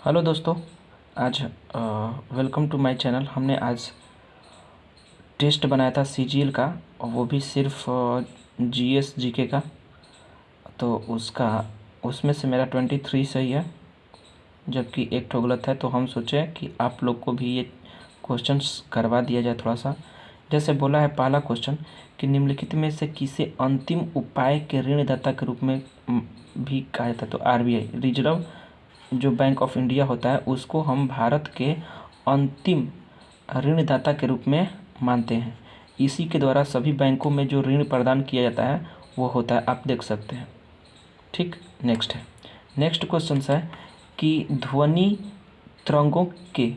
Hello दोस्तों। आज welcome to my channel. हमने आज टेस्ट बनाया था सीजीएल का, और वो भी सिर्फ जीएस जीके का। तो उसमें से मेरा 23 सही है, जबकि एक ठो गलत है। तो हम सोचे कि आप लोग को भी ये क्वेश्चंस करवा दिया जाए थोड़ा सा। जैसे बोला है पहला क्वेश्चन कि निम्नलिखित में से किसे अंतिम उपाय के ऋणदाता के रूप में भी कहा जाता है। तो आरबीआई, रिजर्व जो बैंक ऑफ इंडिया होता है, उसको हम भारत के अंतिम ऋणदाता के रूप में मानते हैं। इसी के द्वारा सभी बैंकों में जो ऋण प्रदान किया जाता है वो होता है, आप देख सकते हैं। ठीक, नेक्स्ट क्वेश्चन है कि ध्वनि तरंगों के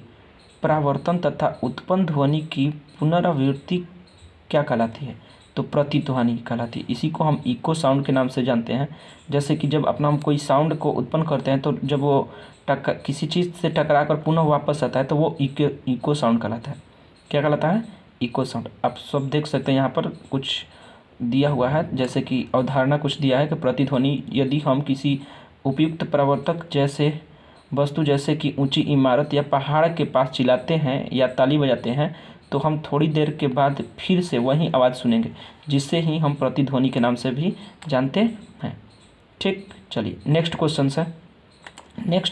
परावर्तन तथा उत्पन्न ध्वनि की पुनरावृत्ति क्या कहलाती है। तो प्रतिध्वनि कहलाती है। इसी को हम इको साउंड के नाम से जानते हैं। जैसे कि जब अपना हम कोई साउंड को उत्पन्न करते हैं, तो जब वो किसी चीज़ से टकरा कर पुनः वापस आता है तो वो इको साउंड कहलाता है। क्या कहलाता है? Echo sound. आप सब देख सकते हैं, यहाँ पर कुछ दिया हुआ है, जैसे कि अवधारणा कुछ दिया है कि प्रतिध्वनि यदि हम किसी उपयुक्त प्रवर्तक जैसे वस्तु, जैसे कि ऊंची इमारत या पहाड़ के पास चिल्लाते हैं या ताली बजाते हैं, तो हम थोड़ी देर के बाद फिर से वही आवाज़ सुनेंगे, जिससे ही हम प्रतिध्वनि के नाम से भी जानते हैं। ठीक, चलिए नेक्स्ट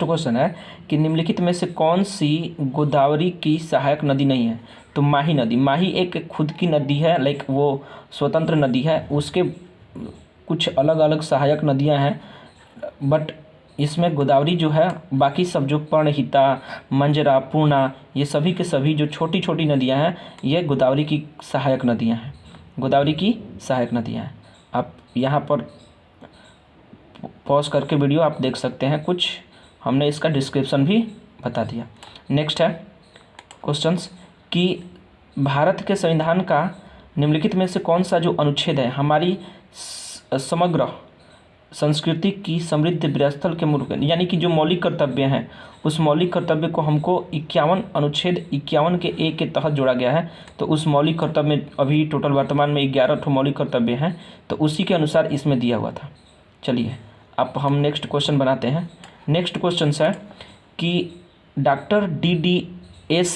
क्वेश्चन है कि निम्नलिखित में से कौन सी गोदावरी की सहायक नदी नहीं है। तो माही नदी। माही एक खुद की नदी है, लाइक वो स्वतंत्र नदी है। उसके कुछ अलग अलग सहायक नदियां हैं, बट इसमें गोदावरी जो है, बाकी सब जो पर्णहिता, मंजरा, पूर्णा, ये सभी के सभी जो छोटी छोटी नदियां हैं, ये गोदावरी की सहायक नदियां हैं। आप यहाँ पर पॉज करके वीडियो आप देख सकते हैं, कुछ हमने इसका डिस्क्रिप्शन भी बता दिया। नेक्स्ट है क्वेश्चंस कि भारत के संविधान का निम्नलिखित में से कौन सा जो अनुच्छेद है हमारी समग्र संस्कृति की समृद्ध विरासत के मूल, यानी कि जो मौलिक कर्तव्य हैं, उस मौलिक कर्तव्य को हमको 51 अनुच्छेद 51 के ए के तहत जोड़ा गया है। तो उस मौलिक कर्तव्य में अभी टोटल वर्तमान में 11 ठो मौलिक कर्तव्य हैं, तो उसी के अनुसार इसमें दिया हुआ था। चलिए अब हम नेक्स्ट क्वेश्चन बनाते हैं। नेक्स्ट क्वेश्चन है कि डॉक्टर DDS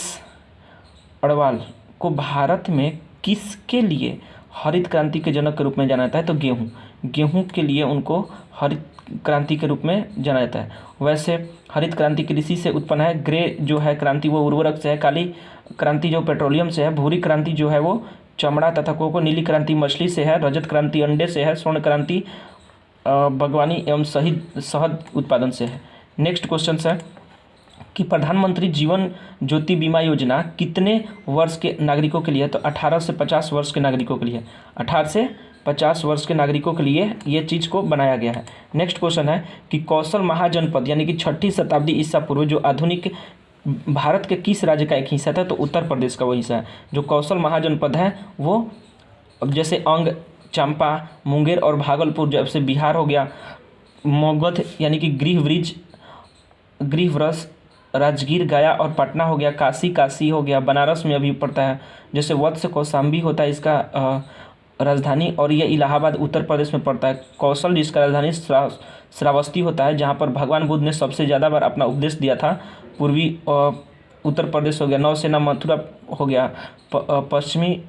अग्रवाल को भारत में किसके लिए हरित क्रांति के जनक के रूप में जाना जाता है। तो गेहूं के लिए उनको हरित क्रांति के रूप में जाना जाता है। वैसे हरित क्रांति कृषि से उत्पन्न है, ग्रे जो है क्रांति वो उर्वरक से है, काली क्रांति जो पेट्रोलियम से है, भूरी क्रांति जो है वो चमड़ा तथा कोको, नीली क्रांति मछली से है, रजत क्रांति अंडे से है, स्वर्ण क्रांति बागवानी एवं शहद उत्पादन से है। नेक्स्ट क्वेश्चन है कि प्रधानमंत्री जीवन ज्योति बीमा योजना कितने वर्ष के नागरिकों के लिए है। तो 18 से 50 वर्ष के नागरिकों के लिए, 18 से 50 वर्ष के नागरिकों के लिए ये चीज़ को बनाया गया है। नेक्स्ट क्वेश्चन है कि कौशल महाजनपद यानी कि 6ठी शताब्दी ईसा पूर्व जो आधुनिक भारत के किस राज्य का एक हिस्सा था। तो उत्तर प्रदेश का वो हिस्सा है। जो कौशल महाजनपद है वो, अब जैसे अंग, चंपा, मुंगेर और भागलपुर जब से बिहार हो गया, मगध यानी कि गृहव्रज, राजगीर, गया और पटना हो गया, काशी हो गया, बनारस में अभी पड़ता है। जैसे वत्स कौशाम्बी होता है इसका राजधानी, और ये इलाहाबाद उत्तर प्रदेश में पड़ता है। कौशल जिसका राजधानी श्रावस्ती होता है, जहाँ पर भगवान बुद्ध ने सबसे ज़्यादा बार अपना उपदेश दिया था। पूर्वी उत्तर प्रदेश हो गया, नौसेना मथुरा हो गया, पश्चिमी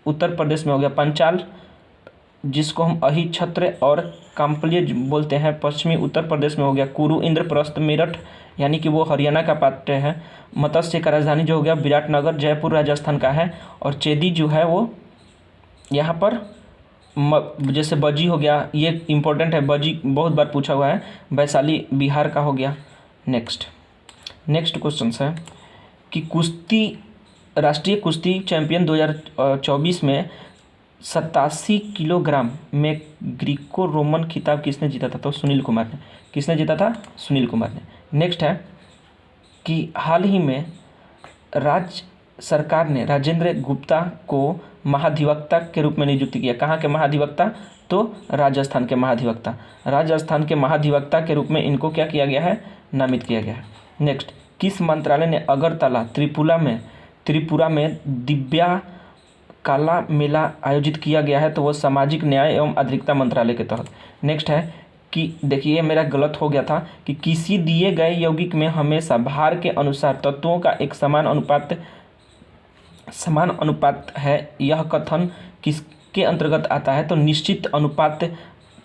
उत्तर प्रदेश में हो गया पंचाल, जिसको हम अहिछत्र और काम्पल्य बोलते हैं, पश्चिमी उत्तर प्रदेश में हो गया कुरु, इंद्रप्रस्थ, मेरठ यानी कि वो हरियाणा का पार्ट है। मत्स्य का राजधानी जो हो गया विराटनगर, जयपुर राजस्थान का है। और चेदी जो है वो यहाँ पर जैसे बजी हो गया, ये इम्पोर्टेंट है, बजी बहुत बार पूछा हुआ है, वैशाली बिहार का हो गया। नेक्स्ट क्वेश्चन है कि कुश्ती राष्ट्रीय कुश्ती चैंपियन 2024 में 87 किलोग्राम में ग्रीको रोमन खिताब किसने जीता था। तो सुनील कुमार ने। किसने जीता था? सुनील कुमार ने। नेक्स्ट है कि हाल ही में राज्य सरकार ने राजेंद्र गुप्ता को महाधिवक्ता के रूप में नियुक्त किया। कहाँ के महाधिवक्ता? तो राजस्थान के महाधिवक्ता के रूप में इनको क्या किया गया है? नामित किया गया है। नेक्स्ट, किस मंत्रालय ने अगरतला त्रिपुरा में दिव्या काला मेला आयोजित किया गया है। तो वो सामाजिक न्याय एवं अधिकारिता मंत्रालय के तहत। नेक्स्ट है कि देखिए मेरा गलत हो गया था कि किसी दिए गए यौगिक में हमेशा भार के अनुसार तत्वों का एक समान अनुपात है, यह कथन किसके अंतर्गत आता है? तो निश्चित अनुपात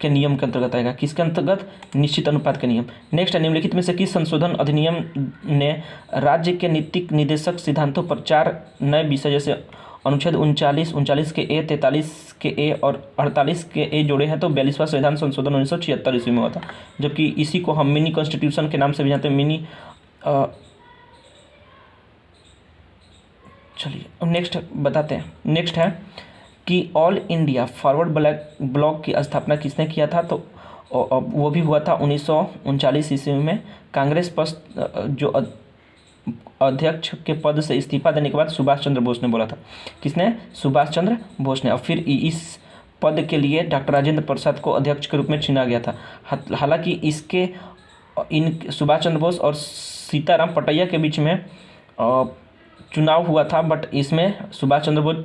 के नियम के अंतर्गत आएगा। किसके अंतर्गत? निश्चित अनुपात के नियम। नेक्स्ट है, निम्नलिखित में से किस संशोधन अधिनियम ने राज्य के नीतिक निर्देशक सिद्धांतों पर 4 नए विषय जैसे अनुच्छेद 39 के ए, 43 के ए और 48 के ए जोड़े हैं? तो 42वां संविधान संशोधन 1976 ईस्वी में हुआ था, जबकि इसी को हम मिनी कॉन्स्टिट्यूशन के नाम से भी जानते हैं। मिनी चलिए अब नेक्स्ट बताते हैं। नेक्स्ट है कि ऑल इंडिया फॉरवर्ड ब्लॉक की स्थापना किसने किया था? तो वो भी हुआ था 1939 ईस्वी में। कांग्रेस पक्ष जो अध्यक्ष के पद से इस्तीफा देने के बाद सुभाष चंद्र बोस ने बोला था। किसने? सुभाष चंद्र बोस ने। और फिर इस पद के लिए डॉक्टर राजेंद्र प्रसाद को अध्यक्ष के रूप में चुना गया था। हालांकि इसके इन सुभाष चंद्र बोस और सीताराम पटैया के बीच में चुनाव हुआ था, बट इसमें सुभाष चंद्र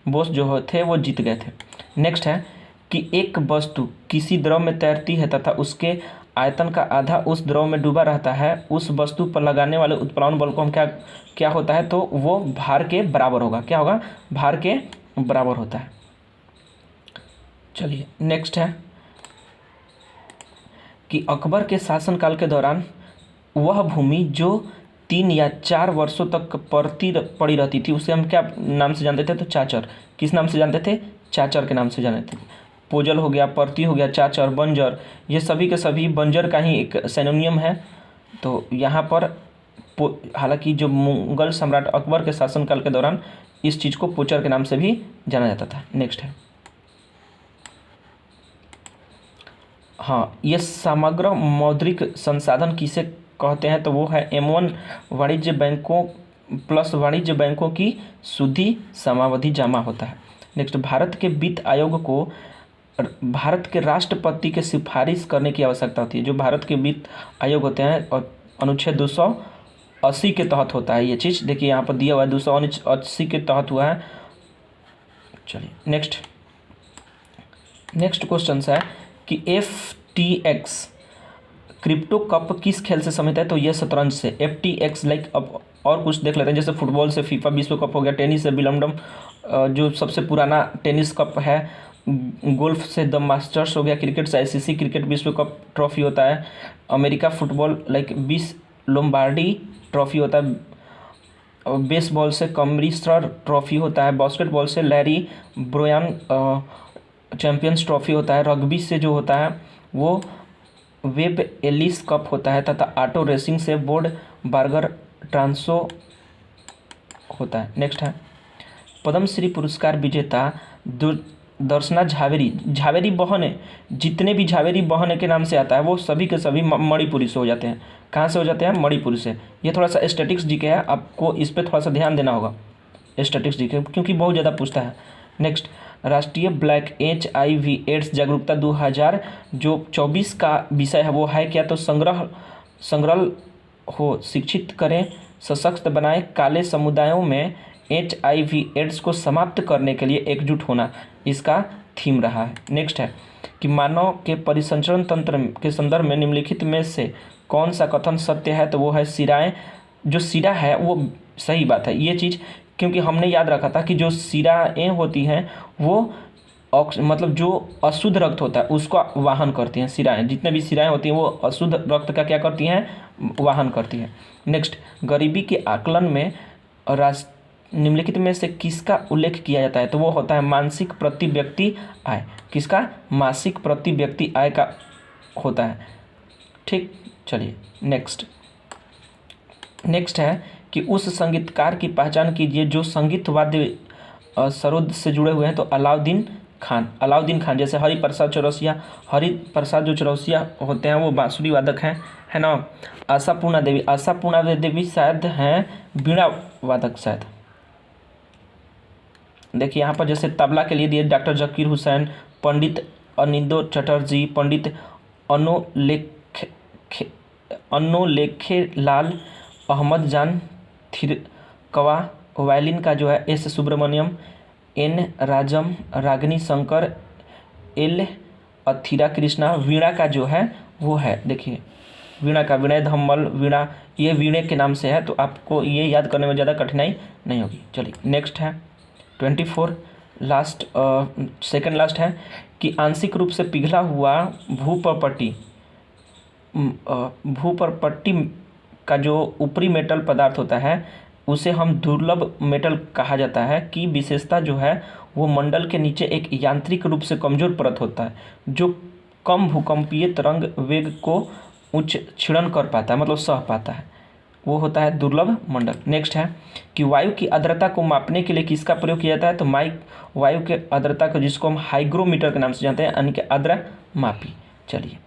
बोस जो थे वो जीत गए थे। नेक्स्ट है कि एक वस्तु किसी द्रव में तैरती है तथा उसके आयतन का आधा उस द्रव में डूबा रहता है, उस वस्तु पर लगाने वाले उत्प्लावन बल को हम क्या होता है? तो वो भार के बराबर होगा। क्या होगा? भार के बराबर होता है। चलिए नेक्स्ट है कि अकबर के शासनकाल के दौरान वह भूमि जो 3 या 4 वर्षों तक पड़ी रहती थी उसे हम क्या नाम से जानते थे? तो चाचर। किस नाम से जानते थे? चाचर के नाम से जानते थे। पोजल हो गया, परती हो गया, चाचर, बंजर, ये सभी के सभी बंजर का ही एक सिनोनियम है। तो यहाँ पर हालांकि जो मुगल सम्राट अकबर के शासनकाल के दौरान इस चीज़ को पोचर के नाम से भी जाना जाता था। नेक्स्ट है, हाँ, ये समग्र मौद्रिक संसाधन किसे कहते हैं? तो वो है M1 वाणिज्य बैंकों प्लस वाणिज्य बैंकों की सुधि समावधि जमा होता है। नेक्स्ट, भारत के वित्त आयोग को भारत के राष्ट्रपति के सिफारिश करने की आवश्यकता होती है। जो भारत के वित्त आयोग होते हैं और अनुच्छेद 280 के तहत होता है ये चीज़। देखिए यहाँ पर दिया हुआ है 280 के तहत हुआ है। चलिए नेक्स्ट क्वेश्चन है कि FTX क्रिप्टो कप किस खेल से संबंधित है? तो ये शतरंज से। FTX लाइक अब और कुछ देख लेते हैं, जैसे फुटबॉल से फीफा विश्व कप हो गया, टेनिस से विंबलडन जो सबसे पुराना टेनिस कप है, गोल्फ से द मास्टर्स हो गया, क्रिकेट से ICC क्रिकेट विश्व कप ट्रॉफी होता है, America football like 20 Lombardy trophy होता है, बेसबॉल से कमरिस्टर ट्रॉफी होता है, बास्केटबॉल से लैरी ब्रोयान चैंपियंस ट्रॉफी होता है, रग्बी से जो होता है वो वेब एलिस कप होता है तथा ऑटो रेसिंग से बोर्ड बार्गर ट्रांसो होता है। नेक्स्ट है, पद्मश्री पुरस्कार विजेता दर्शना झावेरी बहने, जितने भी झावेरी बहने के नाम से आता है वो सभी के सभी मणिपुरी से हो जाते हैं। कहाँ से हो जाते हैं? मणिपुरी से। ये थोड़ा सा स्टैटिक्स जीके है, आपको इस पर थोड़ा सा ध्यान देना होगा, स्टैटिक्स जीके, क्योंकि बहुत ज़्यादा पूछता है। नेक्स्ट, राष्ट्रीय ब्लैक HIV एड्स जागरूकता 2000 जो 24 का विषय है वो है क्या? तो संग्रह हो, शिक्षित करें, सशक्त बनाएं, काले समुदायों में HIV एड्स को समाप्त करने के लिए एकजुट होना इसका थीम रहा है। नेक्स्ट है कि मानव के परिसंचरण तंत्र के संदर्भ में निम्नलिखित में से कौन सा कथन सत्य है? तो वो है शिराएँ, जो शिरा है वो सही बात है ये चीज़, क्योंकि हमने याद रखा था कि जो शिराएँ होती हैं वो मतलब जो अशुद्ध रक्त होता है उसको वाहन करती हैं। शिराएँ, जितने भी शिराएँ होती हैं वो अशुद्ध रक्त का क्या करती हैं? वाहन करती हैं। नेक्स्ट, गरीबी के आकलन में निम्नलिखित में से किसका उल्लेख किया जाता है? तो वो होता है मासिक प्रति व्यक्ति आय। किसका? मासिक प्रति व्यक्ति आय का होता है। ठीक, चलिए नेक्स्ट है कि उस संगीतकार की पहचान कीजिए जो संगीत वाद्य सरोद से जुड़े हुए हैं। तो अलाउद्दीन खान, जैसे हरिप्रसाद जो चौरसिया होते हैं वो बांसुरी वादक हैं, है ना। आशापूर्णा देवी शायद हैं बीड़ा वादक शायद। देखिए यहाँ पर जैसे तबला के लिए दिए डॉक्टर जकीर हुसैन, पंडित अनिंदो चटर्जी, पंडित अनोलेखे लाल, अहमद जान थिरकवा, वायलिन का जो है S सुब्रमण्यम, N राजम, रागिनी शंकर, L अथिरा कृष्णा, वीणा का जो है वो है, देखिए वीणा का विनय धम्मल वीणा, ये वीणे के नाम से है, तो आपको ये याद करने में ज़्यादा कठिनाई नहीं होगी। चलिए नेक्स्ट है 24 लास्ट, सेकंड लास्ट है कि आंशिक रूप से पिघला हुआ भूपर्पट्टी का जो ऊपरी मेटल पदार्थ होता है उसे हम दुर्लभ मेटल कहा जाता है, की विशेषता जो है वो मंडल के नीचे एक यांत्रिक रूप से कमजोर परत होता है जो कम भूकंपीय तरंग वेग को उच्च क्षीणन कर पाता है, मतलब सह पाता है, वो होता है दुर्लभ मंडल। नेक्स्ट है कि वायु की आर्द्रता को मापने के लिए किसका प्रयोग किया जाता है, तो वायु के आर्द्रता को, जिसको हम हाइग्रोमीटर के नाम से जानते हैं, यानी कि आर्द्र मापी। चलिए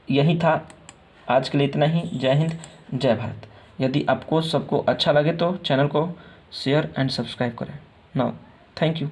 यही था आज के लिए, इतना ही। जय हिंद, जय भारत। यदि आपको सबको अच्छा लगे तो चैनल को शेयर एंड सब्सक्राइब करें। Now thank you.